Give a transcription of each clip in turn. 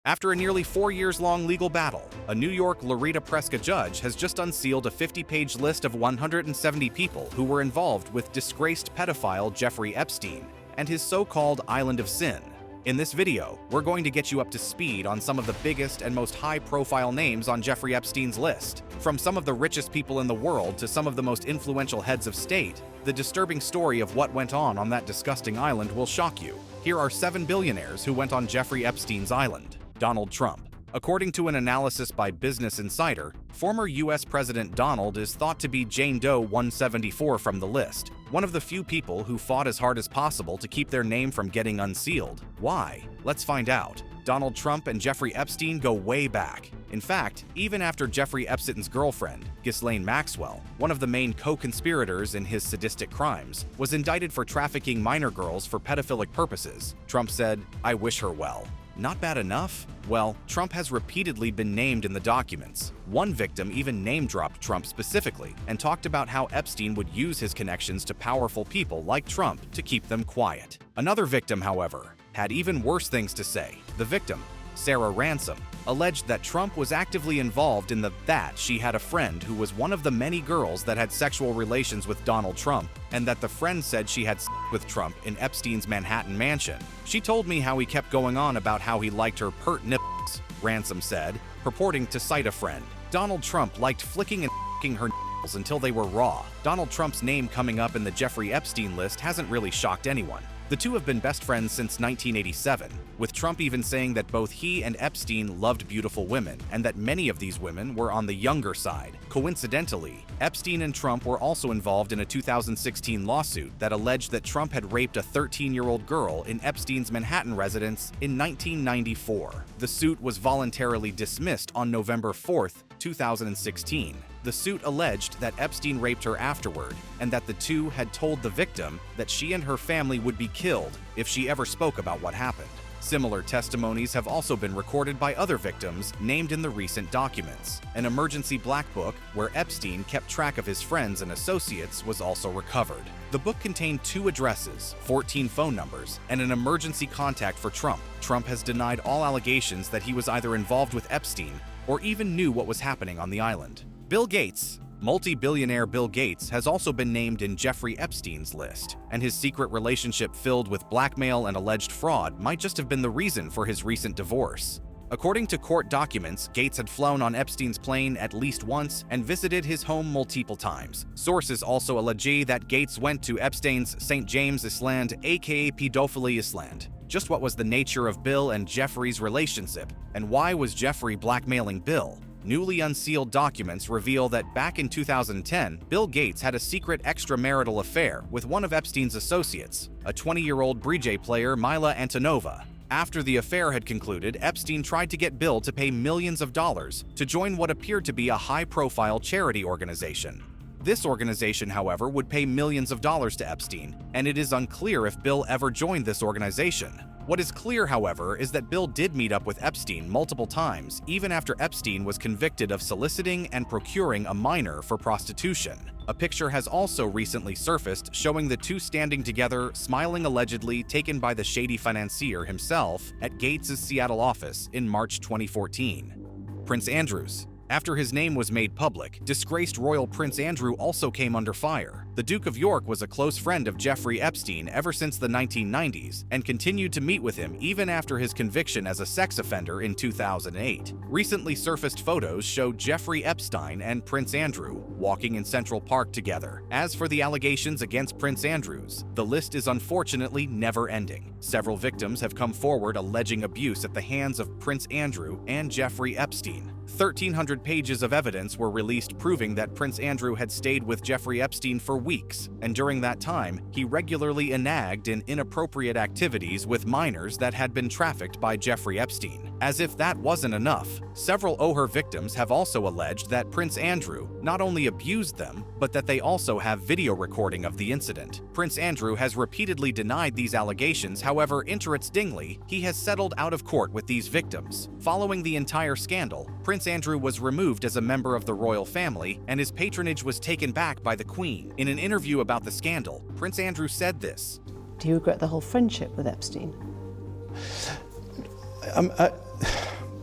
After a nearly 4-year-long legal battle, a New York Loreta Preska judge has just unsealed a 50-page list of 170 people who were involved with disgraced pedophile Jeffery Epstein and his so-called Island of Sin. In this video, we're going to get you up to speed on some of the biggest and most high-profile names on Jeffery Epstein's list. From some of the richest people in the world to some of the most influential heads of state, the disturbing story of what went on that disgusting island will shock you. Here are 7 billionaires who went on Jeffery Epstein's island. Donald Trump. According to an analysis by Business Insider, former U.S. President Donald is thought to be Jane Doe 174 from the list, one of the few people who fought as hard as possible to keep their name from getting unsealed. Why? Let's find out. Donald Trump and Jeffrey Epstein go way back. In fact, even after Jeffrey Epstein's girlfriend, Ghislaine Maxwell, one of the main co-conspirators in his sadistic crimes, was indicted for trafficking minor girls for pedophilic purposes, Trump said, "I wish her well." Not bad enough? Well, Trump has repeatedly been named in the documents. One victim even name-dropped Trump specifically and talked about how Epstein would use his connections to powerful people like Trump to keep them quiet. Another victim, however, had even worse things to say. The victim, Sarah Ransom, alleged that Trump was actively involved in that she had a friend who was one of the many girls that had sexual relations with Donald Trump, and that the friend said she had sex with Trump in Epstein's Manhattan mansion. "She told me how he kept going on about how he liked her pert nipples," Ransom said, purporting to cite a friend. Donald Trump liked flicking and f***ing her nipples until they were raw. Donald Trump's name coming up in the Jeffrey Epstein list hasn't really shocked anyone. The two have been best friends since 1987, with Trump even saying that both he and Epstein loved beautiful women, and that many of these women were on the younger side. Coincidentally, Epstein and Trump were also involved in a 2016 lawsuit that alleged that Trump had raped a 13-year-old girl in Epstein's Manhattan residence in 1994. The suit was voluntarily dismissed on November 4, 2016. The suit alleged that Epstein raped her afterward, and that the two had told the victim that she and her family would be killed if she ever spoke about what happened. Similar testimonies have also been recorded by other victims named in the recent documents. An emergency black book where Epstein kept track of his friends and associates was also recovered. The book contained 2 addresses, 14 phone numbers, and an emergency contact for Trump. Trump has denied all allegations that he was either involved with Epstein or even knew what was happening on the island. Bill Gates. Multi-billionaire Bill Gates has also been named in Jeffrey Epstein's list, and his secret relationship filled with blackmail and alleged fraud might just have been the reason for his recent divorce. According to court documents, Gates had flown on Epstein's plane at least once and visited his home multiple times. Sources also allege that Gates went to Epstein's St. James Island, aka Pedophile Island. Just what was the nature of Bill and Jeffrey's relationship, and why was Jeffrey blackmailing Bill? Newly unsealed documents reveal that back in 2010, Bill Gates had a secret extramarital affair with one of Epstein's associates, a 20-year-old Bridge player Mila Antonova. After the affair had concluded, Epstein tried to get Bill to pay millions of dollars to join what appeared to be a high-profile charity organization. This organization, however, would pay millions of dollars to Epstein, and it is unclear if Bill ever joined this organization. What is clear, however, is that Bill did meet up with Epstein multiple times, even after Epstein was convicted of soliciting and procuring a minor for prostitution. A picture has also recently surfaced showing the two standing together, smiling, allegedly taken by the shady financier himself at Gates' Seattle office in March 2014. Prince Andrew's. After his name was made public, disgraced royal Prince Andrew also came under fire. The Duke of York was a close friend of Jeffrey Epstein ever since the 1990s and continued to meet with him even after his conviction as a sex offender in 2008. Recently surfaced photos show Jeffrey Epstein and Prince Andrew walking in Central Park together. As for the allegations against Prince Andrew's, the list is unfortunately never ending. Several victims have come forward alleging abuse at the hands of Prince Andrew and Jeffrey Epstein. 1,300 pages of evidence were released proving that Prince Andrew had stayed with Jeffrey Epstein for weeks, and during that time, he regularly enagged in inappropriate activities with minors that had been trafficked by Jeffrey Epstein. As if that wasn't enough, several O'Hare victims have also alleged that Prince Andrew not only abused them, but that they also have video recording of the incident. Prince Andrew has repeatedly denied these allegations, however, interestingly, he has settled out of court with these victims. Following the entire scandal, Prince Andrew was removed as a member of the royal family, and his patronage was taken back by the Queen. In an interview about the scandal, Prince Andrew said this: Do you regret the whole friendship with Epstein?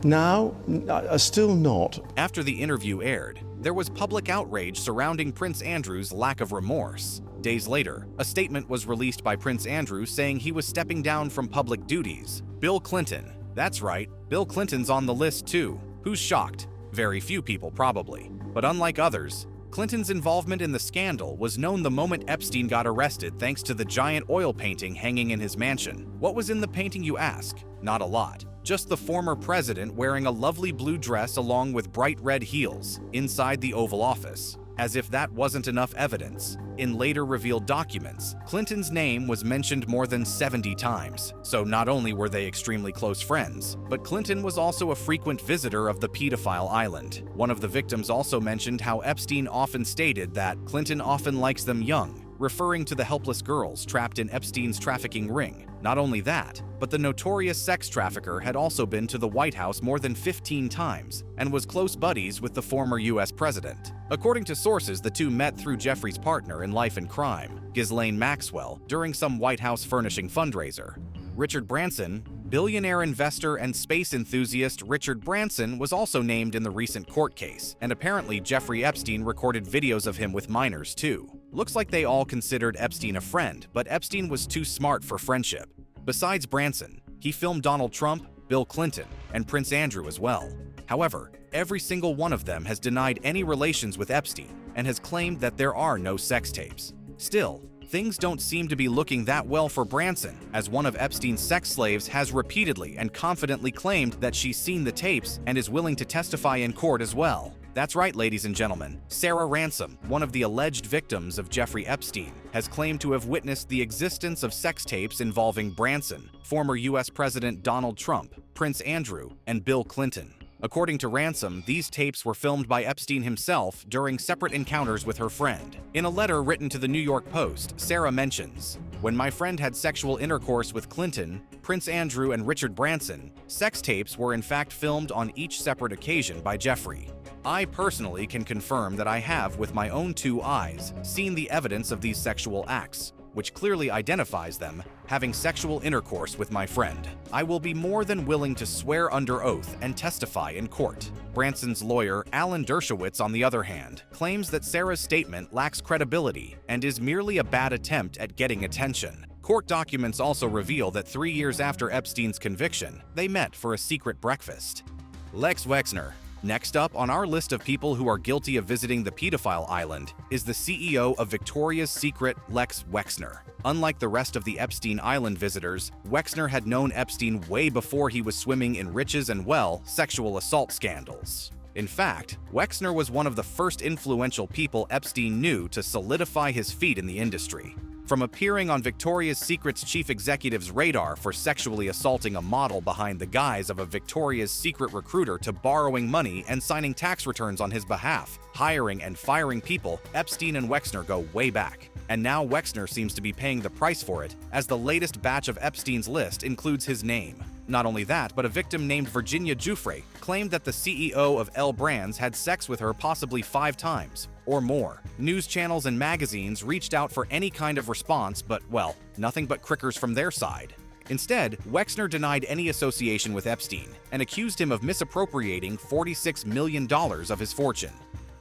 Now, still not. After the interview aired, there was public outrage surrounding Prince Andrew's lack of remorse. Days later, a statement was released by Prince Andrew saying he was stepping down from public duties. Bill Clinton. That's right, Bill Clinton's on the list too. Who's shocked? Very few people probably. But unlike others, Clinton's involvement in the scandal was known the moment Epstein got arrested thanks to the giant oil painting hanging in his mansion. What was in the painting, you ask? Not a lot. Just the former president wearing a lovely blue dress along with bright red heels inside the Oval Office. As if that wasn't enough evidence, in later revealed documents, Clinton's name was mentioned more than 70 times. So not only were they extremely close friends, but Clinton was also a frequent visitor of the pedophile island. One of the victims also mentioned how Epstein often stated that Clinton often likes them young, referring to the helpless girls trapped in Epstein's trafficking ring. Not only that, but the notorious sex trafficker had also been to the White House more than 15 times and was close buddies with the former US president. According to sources, the two met through Jeffrey's partner in life and crime, Ghislaine Maxwell, during some White House furnishing fundraiser. Richard Branson, billionaire investor and space enthusiast Richard Branson, was also named in the recent court case, and apparently Jeffrey Epstein recorded videos of him with minors too. Looks like they all considered Epstein a friend, but Epstein was too smart for friendship. Besides Branson, he filmed Donald Trump, Bill Clinton, and Prince Andrew as well. However, every single one of them has denied any relations with Epstein and has claimed that there are no sex tapes. Still, things don't seem to be looking that well for Branson, as one of Epstein's sex slaves has repeatedly and confidently claimed that she's seen the tapes and is willing to testify in court as well. That's right, ladies and gentlemen. Sarah Ransom, one of the alleged victims of Jeffrey Epstein, has claimed to have witnessed the existence of sex tapes involving Branson, former US President Donald Trump, Prince Andrew, and Bill Clinton. According to Ransom, these tapes were filmed by Epstein himself during separate encounters with her friend. In a letter written to the New York Post, Sarah mentions, "When my friend had sexual intercourse with Clinton, Prince Andrew, and Richard Branson, sex tapes were in fact filmed on each separate occasion by Jeffrey. I personally can confirm that I have, with my own two eyes, seen the evidence of these sexual acts, which clearly identifies them having sexual intercourse with my friend. I will be more than willing to swear under oath and testify in court." Branson's lawyer, Alan Dershowitz, on the other hand, claims that Sarah's statement lacks credibility and is merely a bad attempt at getting attention. Court documents also reveal that 3 years after Epstein's conviction, they met for a secret breakfast. Lex Wexner. Next up on our list of people who are guilty of visiting the pedophile island is the CEO of Victoria's Secret, Lex Wexner. Unlike the rest of the Epstein Island visitors, Wexner had known Epstein way before he was swimming in riches and, well, sexual assault scandals. In fact, Wexner was one of the first influential people Epstein knew to solidify his feet in the industry. From appearing on Victoria's Secret's chief executive's radar for sexually assaulting a model behind the guise of a Victoria's Secret recruiter to borrowing money and signing tax returns on his behalf, hiring and firing people, Epstein and Wexner go way back. And now Wexner seems to be paying the price for it, as the latest batch of Epstein's list includes his name. Not only that, but a victim named Virginia Jeffrey claimed that the CEO of L Brands had sex with her possibly 5 times or more. News channels and magazines reached out for any kind of response, but, well, nothing but crickers from their side. Instead, Wexner denied any association with Epstein and accused him of misappropriating $46 million of his fortune.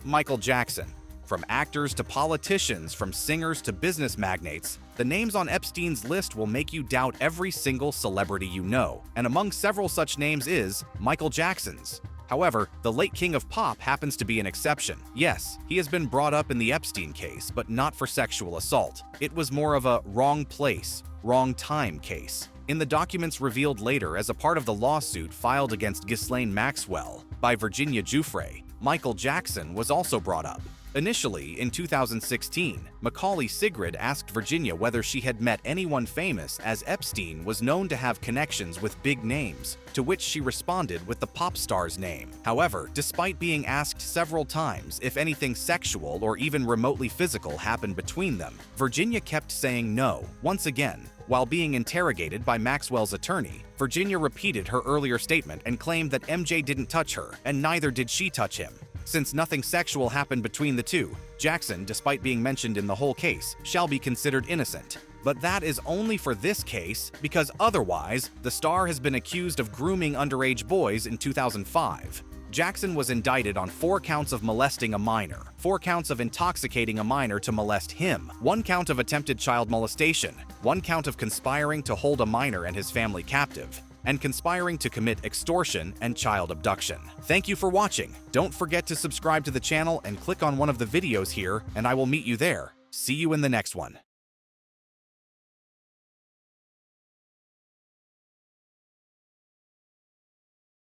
Michael Jackson. From actors to politicians, from singers to business magnates, the names on Epstein's list will make you doubt every single celebrity you know, and among several such names is Michael Jackson's. However, the late king of pop happens to be an exception. Yes, he has been brought up in the Epstein case, but not for sexual assault. It was more of a wrong place, wrong time case. In the documents revealed later as a part of the lawsuit filed against Ghislaine Maxwell by Virginia Jeffrey, Michael Jackson was also brought up. Initially, in 2016, Macaulay Sigrid asked Virginia whether she had met anyone famous, as Epstein was known to have connections with big names, to which she responded with the pop star's name. However, despite being asked several times if anything sexual or even remotely physical happened between them, Virginia kept saying no. Once again, while being interrogated by Maxwell's attorney, Virginia repeated her earlier statement and claimed that MJ didn't touch her, and neither did she touch him. Since nothing sexual happened between the two, Jackson, despite being mentioned in the whole case, shall be considered innocent. But that is only for this case, because otherwise, the star has been accused of grooming underage boys in 2005. Jackson was indicted on 4 counts of molesting a minor, 4 counts of intoxicating a minor to molest him, 1 count of attempted child molestation, 1 count of conspiring to hold a minor and his family captive, and conspiring to commit extortion and child abduction. Thank you for watching. Don't forget to subscribe to the channel and click on one of the videos here, and I will meet you there. See you in the next one.